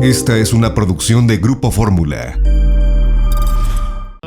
Esta es una producción de Grupo Fórmula.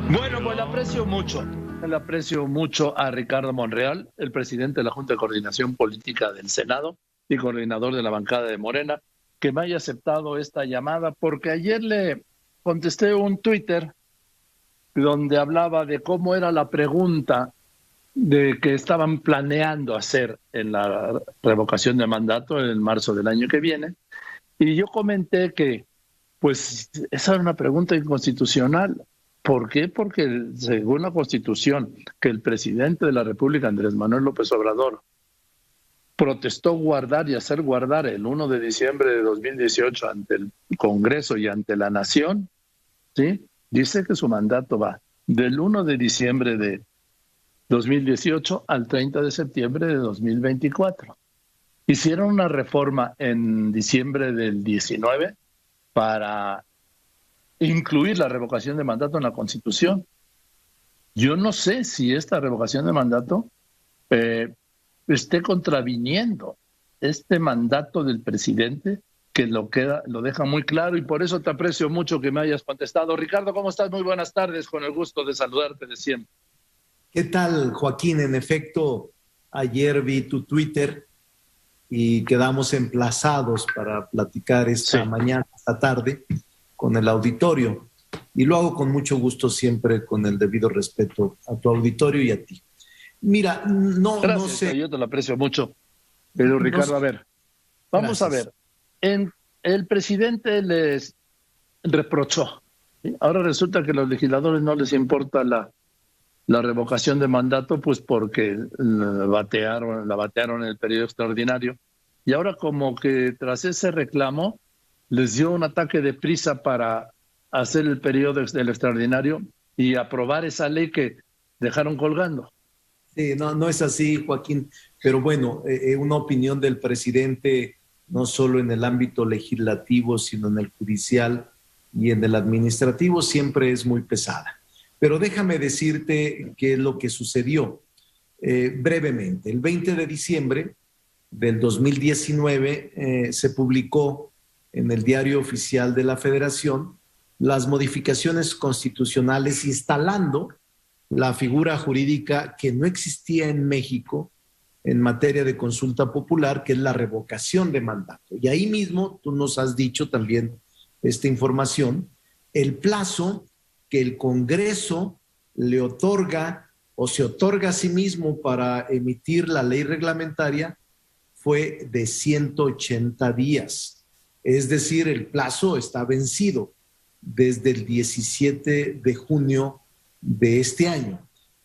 Bueno, pues le aprecio mucho a Ricardo Monreal, el presidente de la Junta de Coordinación Política del Senado y coordinador de la bancada de Morena, que me haya aceptado esta llamada, porque ayer le contesté un Twitter donde hablaba de cómo era la pregunta de que estaban planeando hacer en la revocación de mandato en marzo del año que viene, y yo comenté que pues esa era una pregunta inconstitucional. ¿Por qué? Porque según la Constitución, que el presidente de la República, Andrés Manuel López Obrador, protestó guardar y hacer guardar el 1 de diciembre de 2018 ante el Congreso y ante la Nación, ¿sí? Dice que su mandato va del 1 de diciembre de 2018 al 30 de septiembre de 2024. Hicieron una reforma en diciembre del 19 para incluir la revocación de mandato en la Constitución. Yo no sé si esta revocación de mandato esté contraviniendo este mandato del presidente, que lo deja muy claro, y por eso te aprecio mucho que me hayas contestado. Ricardo, ¿cómo estás? Muy buenas tardes, con el gusto de saludarte de siempre. ¿Qué tal, Joaquín? En efecto, ayer vi tu Twitter y quedamos emplazados para platicar esta mañana, esta tarde, con el auditorio. Y lo hago con mucho gusto, siempre con el debido respeto a tu auditorio y a ti. Mira, no sé. Yo te lo aprecio mucho. Pero Ricardo, a ver, vamos a ver. El presidente les reprochó, ¿sí? Ahora resulta que a los legisladores no les importa la revocación de mandato, pues porque la batearon en el periodo extraordinario. Y ahora como que tras ese reclamo les dio un ataque de prisa para hacer el periodo del extraordinario y aprobar esa ley que dejaron colgando. Sí, no es así, Joaquín. Pero bueno, una opinión del presidente, no solo en el ámbito legislativo, sino en el judicial y en el administrativo, siempre es muy pesada. Pero déjame decirte qué es lo que sucedió brevemente. El 20 de diciembre del 2019 se publicó en el Diario Oficial de la Federación las modificaciones constitucionales instalando la figura jurídica que no existía en México en materia de consulta popular, que es la revocación de mandato. Y ahí mismo tú nos has dicho también esta información, el plazo que el Congreso le otorga o se otorga a sí mismo para emitir la ley reglamentaria fue de 180 días. Es decir, el plazo está vencido desde el 17 de junio de este año.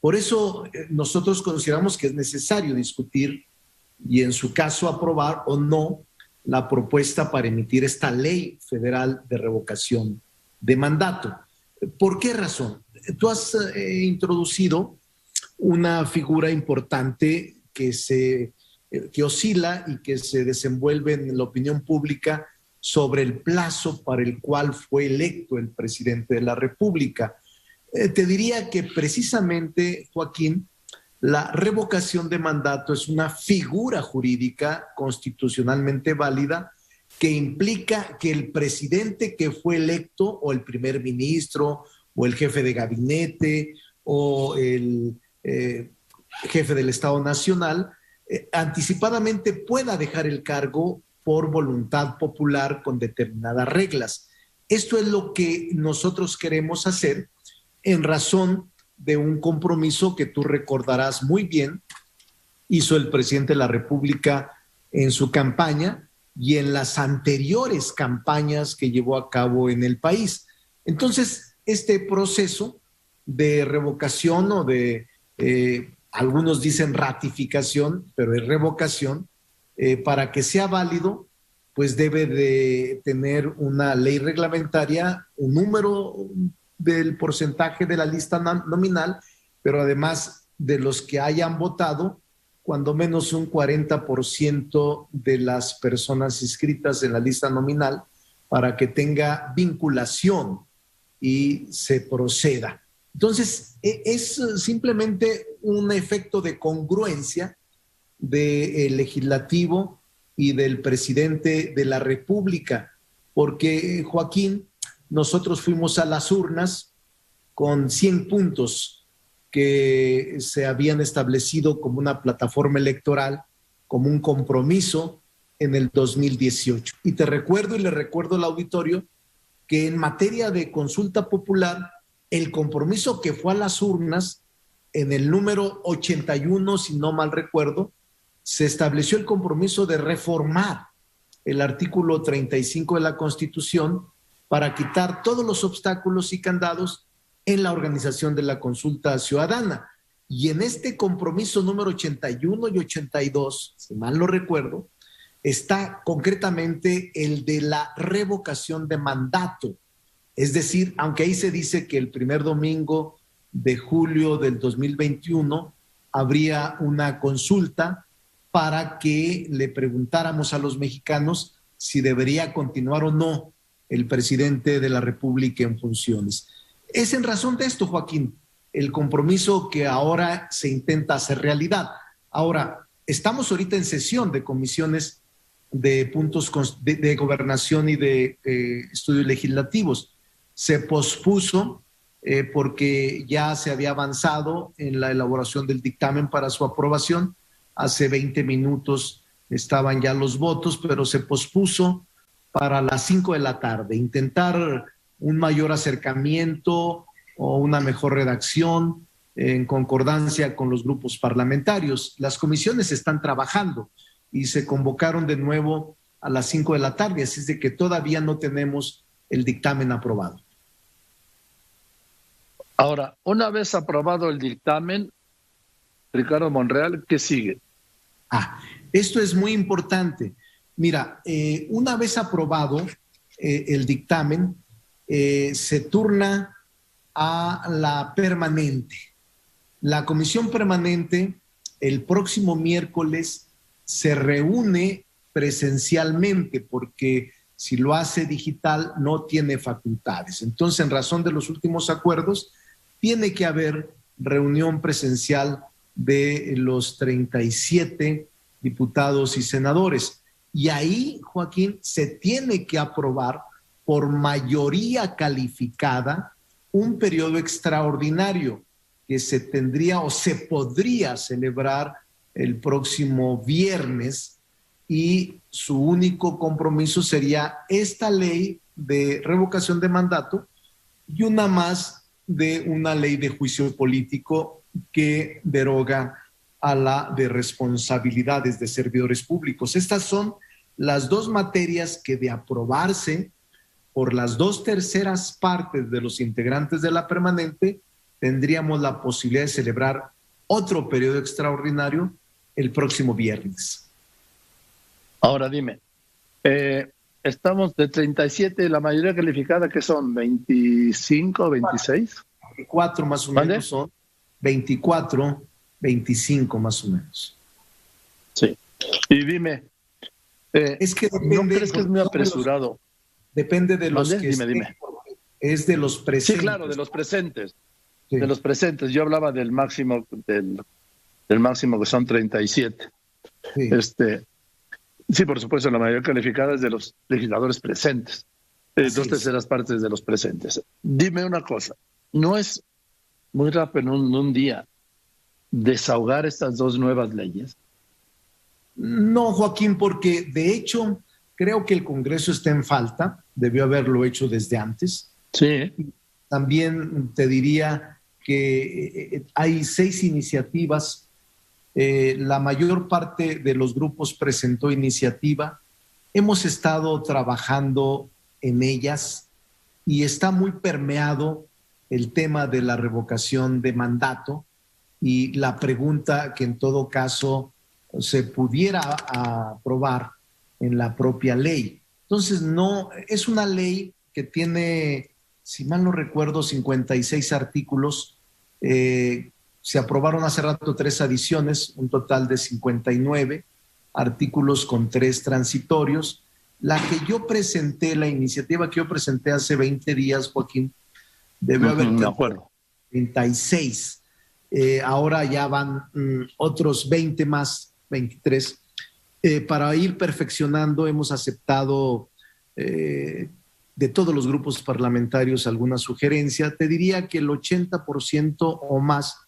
Por eso nosotros consideramos que es necesario discutir y en su caso aprobar o no la propuesta para emitir esta ley federal de revocación de mandato. ¿Por qué razón? Tú has introducido una figura importante que oscila y que se desenvuelve en la opinión pública sobre el plazo para el cual fue electo el presidente de la República. Te diría que precisamente, Joaquín, la revocación de mandato es una figura jurídica constitucionalmente válida que implica que el presidente que fue electo, o el primer ministro, o el jefe de gabinete, o el jefe del Estado Nacional, anticipadamente pueda dejar el cargo por voluntad popular con determinadas reglas. Esto es lo que nosotros queremos hacer en razón de un compromiso que tú recordarás muy bien, hizo el presidente de la República en su campaña y en las anteriores campañas que llevó a cabo en el país. Entonces, este proceso de revocación o de, algunos dicen ratificación, pero es revocación, para que sea válido, pues debe de tener una ley reglamentaria, un número del porcentaje de la lista nominal, pero además de los que hayan votado, cuando menos un 40% de las personas inscritas en la lista nominal para que tenga vinculación y se proceda. Entonces, es simplemente un efecto de congruencia del legislativo y del presidente de la República. porque, Joaquín, nosotros fuimos a las urnas con 100 puntos que se habían establecido como una plataforma electoral, como un compromiso en el 2018. Y te recuerdo y le recuerdo al auditorio que en materia de consulta popular, el compromiso que fue a las urnas, en el número 81, si no mal recuerdo, se estableció el compromiso de reformar el artículo 35 de la Constitución para quitar todos los obstáculos y candados en la organización de la consulta ciudadana. Y en este compromiso número 81 y 82, si mal no recuerdo, está concretamente el de la revocación de mandato. Es decir, aunque ahí se dice que el primer domingo de julio del 2021 habría una consulta para que le preguntáramos a los mexicanos si debería continuar o no el presidente de la República en funciones. Es en razón de esto, Joaquín, el compromiso que ahora se intenta hacer realidad. Ahora, estamos ahorita en sesión de comisiones de puntos de gobernación y de estudios legislativos. Se pospuso porque ya se había avanzado en la elaboración del dictamen para su aprobación. Hace 20 minutos estaban ya los votos, pero se pospuso para las 5 de la tarde. Intentar un mayor acercamiento o una mejor redacción en concordancia con los grupos parlamentarios. Las comisiones están trabajando y se convocaron de nuevo a las 5 de la tarde, así es de que todavía no tenemos el dictamen aprobado. Ahora, una vez aprobado el dictamen, Ricardo Monreal, ¿qué sigue? Esto es muy importante. Mira, una vez aprobado el dictamen, se turna a la permanente. La comisión permanente el próximo miércoles se reúne presencialmente porque si lo hace digital no tiene facultades. Entonces, en razón de los últimos acuerdos, tiene que haber reunión presencial de los 37 diputados y senadores. Y ahí, Joaquín, se tiene que aprobar por mayoría calificada un periodo extraordinario que se tendría o se podría celebrar el próximo viernes, y su único compromiso sería esta ley de revocación de mandato y una más de una ley de juicio político que deroga a la de responsabilidades de servidores públicos. Estas son las dos materias que, de aprobarse por las 2/3 partes de los integrantes de la permanente, tendríamos la posibilidad de celebrar otro periodo extraordinario el próximo viernes. Ahora dime, estamos de 37, la mayoría calificada, ¿qué son? ¿25, 26? 24 más o menos son, 24, 25 más o menos. Sí, y dime, es que depende, ¿no crees que es muy apresurado? Depende de los que dime. Es de los presentes. Sí, claro, de los presentes. Sí. De los presentes. Yo hablaba del máximo, del máximo que son 37. Sí. Sí, por supuesto, la mayoría calificada es de los legisladores presentes. 2/3 partes de los presentes. Dime una cosa, ¿no es muy rápido en un día desahogar estas dos nuevas leyes? No, Joaquín, porque de hecho creo que el Congreso está en falta, debió haberlo hecho desde antes. Sí. También te diría que hay 6 iniciativas. La mayor parte de los grupos presentó iniciativa. Hemos estado trabajando en ellas y está muy permeado el tema de la revocación de mandato y la pregunta que en todo caso se pudiera aprobar en la propia ley. Entonces, no, es una ley que tiene, si mal no recuerdo, 56 artículos. Se aprobaron hace rato 3 adiciones, un total de 59 artículos con 3 transitorios. La iniciativa que yo presenté hace 20 días, Joaquín, debió haber tenido 36. Ahora ya van otros 20 más, 23. Para ir perfeccionando, hemos aceptado de todos los grupos parlamentarios alguna sugerencia. Te diría que el 80% o más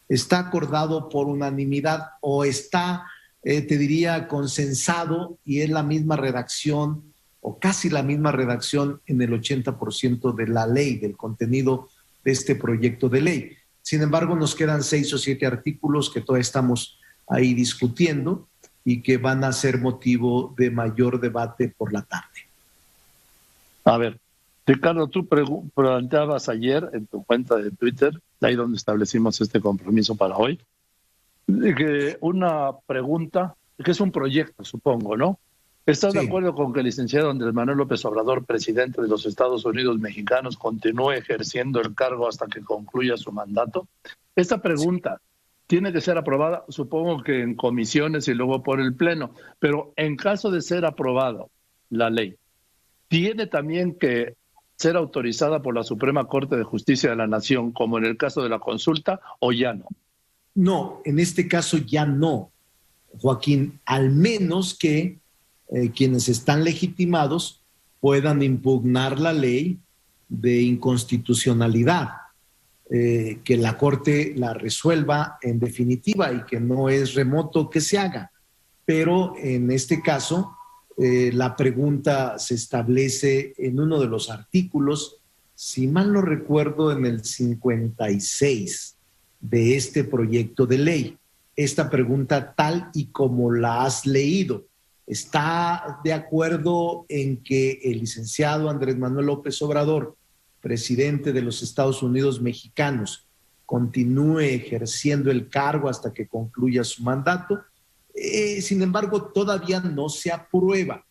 está acordado por unanimidad o está, te diría, consensado, y es la misma redacción o casi la misma redacción en el 80% de la ley, del contenido de este proyecto de ley. Sin embargo, nos quedan 6 o 7 artículos que todavía estamos ahí discutiendo y que van a ser motivo de mayor debate por la tarde. A ver, Ricardo, tú planteabas ayer en tu cuenta de Twitter, ahí donde establecimos este compromiso para hoy, que una pregunta, que es un proyecto, supongo, ¿no? ¿Estás de acuerdo con que el licenciado Andrés Manuel López Obrador, presidente de los Estados Unidos mexicanos, continúe ejerciendo el cargo hasta que concluya su mandato? Esta pregunta tiene que ser aprobada, supongo que en comisiones y luego por el Pleno, pero en caso de ser aprobado la ley, ¿tiene también que ser autorizada por la Suprema Corte de Justicia de la Nación, como en el caso de la consulta, o ya no? No, en este caso ya no, Joaquín, al menos que quienes están legitimados puedan impugnar la ley de inconstitucionalidad, que la Corte la resuelva en definitiva y que no es remoto que se haga. Pero en este caso, la pregunta se establece en uno de los artículos, si mal no recuerdo, en el 56 de este proyecto de ley. Esta pregunta, tal y como la has leído, ¿está de acuerdo en que el licenciado Andrés Manuel López Obrador, presidente de los Estados Unidos mexicanos, continúe ejerciendo el cargo hasta que concluya su mandato? Sin embargo, todavía no se aprueba,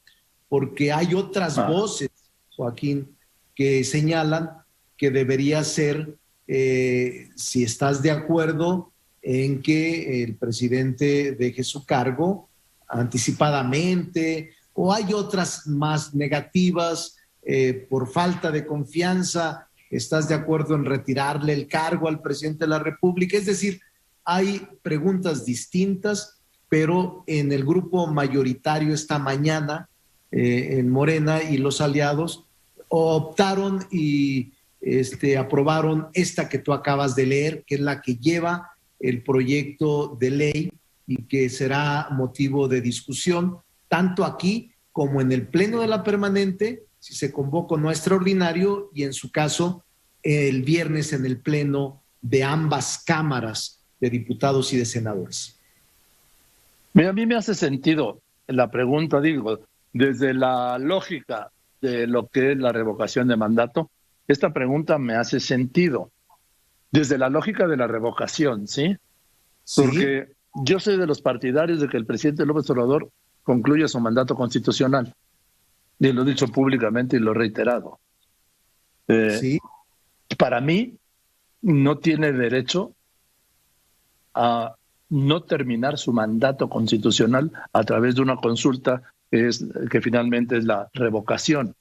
porque hay otras voces, Joaquín, que señalan que debería ser, si estás de acuerdo en que el presidente deje su cargo anticipadamente, o hay otras más negativas, por falta de confianza, ¿estás de acuerdo en retirarle el cargo al presidente de la República? Es decir, hay preguntas distintas, pero en el grupo mayoritario esta mañana, en Morena y los aliados, optaron y aprobaron esta que tú acabas de leer, que es la que lleva el proyecto de ley y que será motivo de discusión, tanto aquí como en el Pleno de la Permanente, si se convoca no extraordinario, y en su caso, el viernes en el Pleno de ambas cámaras de diputados y de senadores. Mira, a mí me hace sentido la pregunta, digo, desde la lógica de lo que es la revocación de mandato, esta pregunta me hace sentido. Desde la lógica de la revocación, ¿sí? Porque yo soy de los partidarios de que el presidente López Obrador concluya su mandato constitucional. Y lo he dicho públicamente y lo he reiterado. Para mí, no tiene derecho a no terminar su mandato constitucional a través de una consulta que finalmente es la revocación.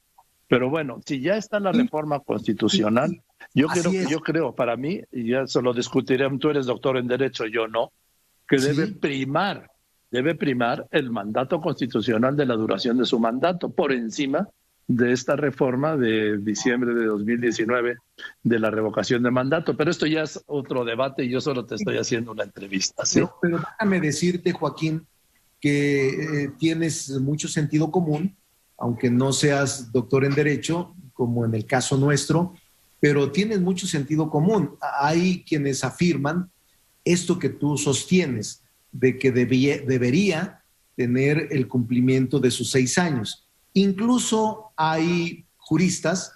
Pero bueno, si ya está la reforma constitucional, yo creo, para mí, y ya se lo discutiré, tú eres doctor en Derecho, yo no, que debe primar el mandato constitucional de la duración de su mandato, por encima de esta reforma de diciembre de 2019 de la revocación de mandato. Pero esto ya es otro debate y yo solo te estoy haciendo una entrevista, ¿sí? Pero déjame decirte, Joaquín, que tienes mucho sentido común, aunque no seas doctor en Derecho, como en el caso nuestro, pero tienes mucho sentido común. Hay quienes afirman esto que tú sostienes, de que debería tener el cumplimiento de sus 6 años. Incluso hay juristas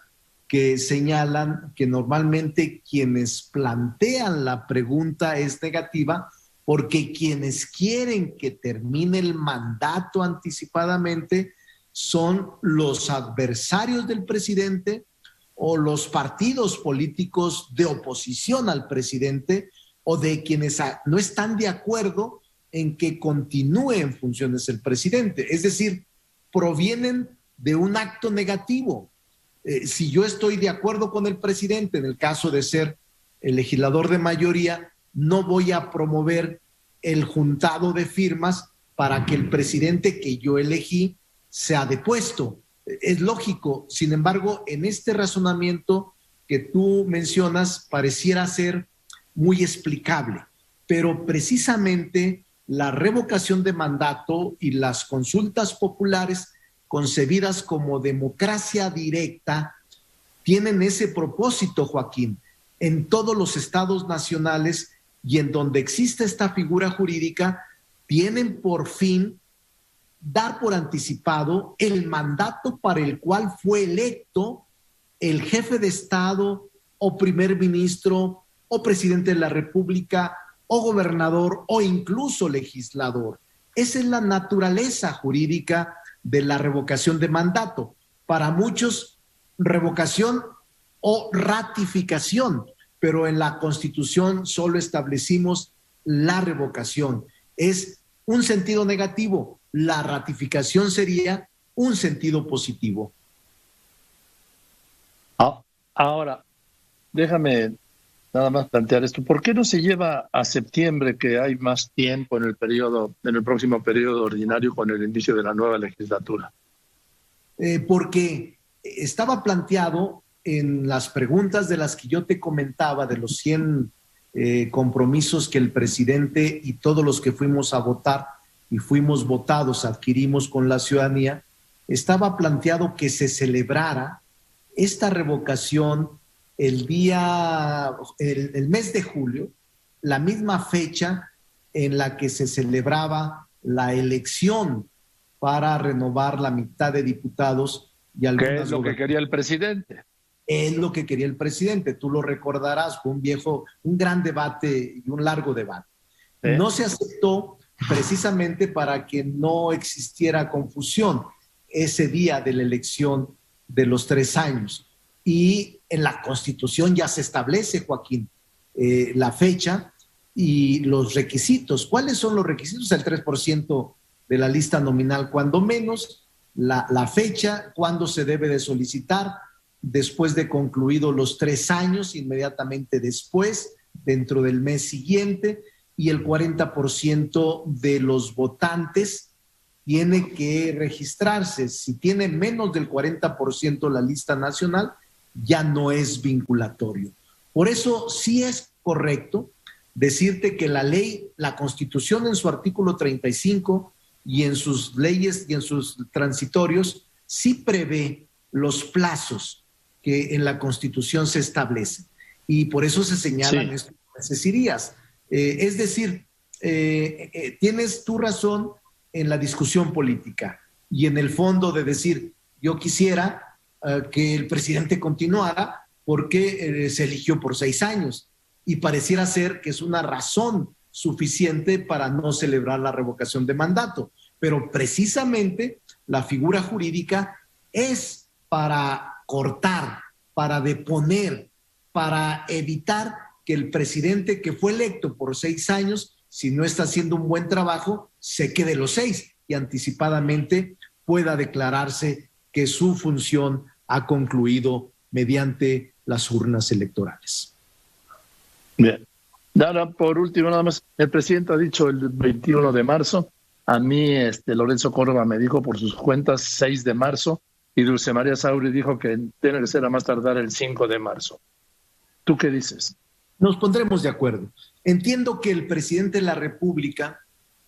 que señalan que normalmente quienes plantean la pregunta es negativa porque quienes quieren que termine el mandato anticipadamente son los adversarios del presidente o los partidos políticos de oposición al presidente o de quienes no están de acuerdo en que continúe en funciones el presidente. Es decir, provienen de un acto negativo. Si yo estoy de acuerdo con el presidente, en el caso de ser el legislador de mayoría, no voy a promover el juntado de firmas para que el presidente que yo elegí sea depuesto. Es lógico. Sin embargo, en este razonamiento que tú mencionas pareciera ser muy explicable, pero precisamente la revocación de mandato y las consultas populares concebidas como democracia directa tienen ese propósito, Joaquín, en todos los estados nacionales y en donde existe esta figura jurídica, tienen por fin dar por anticipado el mandato para el cual fue electo el jefe de Estado o primer ministro o presidente de la República o gobernador o incluso legislador. Esa es la naturaleza jurídica de la revocación de mandato. Para muchos, revocación o ratificación, pero en la Constitución solo establecimos la revocación. Es un sentido negativo. La ratificación sería un sentido positivo. Ahora, déjame nada más plantear esto. ¿Por qué no se lleva a septiembre, que hay más tiempo en el próximo periodo ordinario con el inicio de la nueva legislatura? Porque estaba planteado en las preguntas de las que yo te comentaba, de los 100 compromisos que el presidente y todos los que fuimos a votar y fuimos votados, adquirimos con la ciudadanía, estaba planteado que se celebrara esta revocación el mes de julio, la misma fecha en la que se celebraba la elección para renovar la mitad de diputados y algunas. ¿Qué es lo que quería el presidente? Es lo que quería el presidente, tú lo recordarás, fue un gran debate y un largo debate. No se aceptó precisamente para que no existiera confusión ese día de la elección de los 3 años. Y en la Constitución ya se establece, Joaquín, la fecha y los requisitos. ¿Cuáles son los requisitos? El 3% de la lista nominal, cuando menos, la fecha, cuándo se debe de solicitar, después de concluidos los 3 años, inmediatamente después, dentro del mes siguiente, y el 40% de los votantes tiene que registrarse. Si tiene menos del 40% la lista nacional, ya no es vinculatorio. Por eso sí es correcto decirte que la ley, la Constitución en su artículo 35 y en sus leyes y en sus transitorios, sí prevé los plazos que en la Constitución se establecen. Y por eso se señalan estos meses. Es decir, tienes tu razón en la discusión política y en el fondo de decir, yo quisiera que el presidente continuara porque se eligió por 6 años y pareciera ser que es una razón suficiente para no celebrar la revocación de mandato. Pero precisamente la figura jurídica es para cortar, para deponer, para evitar que el presidente que fue electo por 6 años, si no está haciendo un buen trabajo, se quede los 6 y anticipadamente pueda declararse que su función ha concluido mediante las urnas electorales. Bien. Ahora, por último, nada más, el presidente ha dicho el 21 de marzo, a mí Lorenzo Córdoba me dijo por sus cuentas 6 de marzo, y Dulce María Sauri dijo que tiene que ser a más tardar el 5 de marzo. ¿Tú qué dices? Nos pondremos de acuerdo. Entiendo que el presidente de la República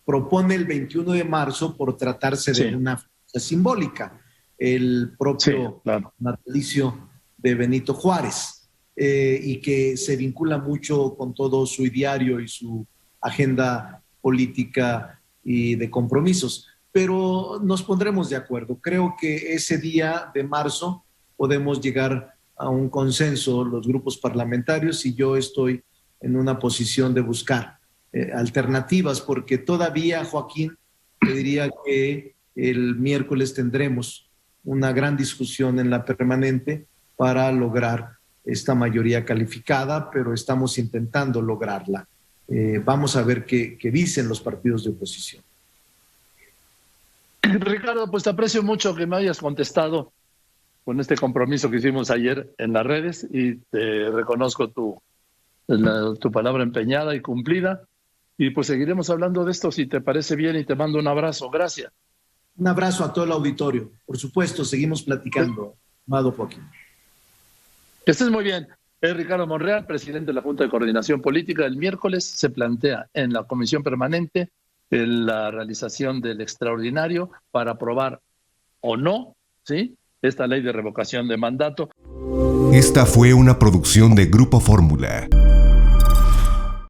propone el 21 de marzo por tratarse de una fecha simbólica, el propio natalicio de Benito Juárez, y que se vincula mucho con todo su ideario y su agenda política y de compromisos. Pero nos pondremos de acuerdo. Creo que ese día de marzo podemos llegar a un consenso los grupos parlamentarios y yo estoy en una posición de buscar alternativas porque todavía, Joaquín, te diría que el miércoles tendremos una gran discusión en la permanente para lograr esta mayoría calificada, pero estamos intentando lograrla. Vamos a ver qué dicen los partidos de oposición. Ricardo, pues te aprecio mucho que me hayas contestado con este compromiso que hicimos ayer en las redes y te reconozco tu palabra empeñada y cumplida y pues seguiremos hablando de esto si te parece bien y te mando un abrazo. Gracias. Un abrazo a todo el auditorio. Por supuesto, seguimos platicando, amado Joaquín. Que estés muy bien. Es Ricardo Monreal, presidente de la Junta de Coordinación Política. El miércoles se plantea en la Comisión Permanente la realización del extraordinario para aprobar o no, ¿sí?, esta ley de revocación de mandato. Esta fue una producción de Grupo Fórmula.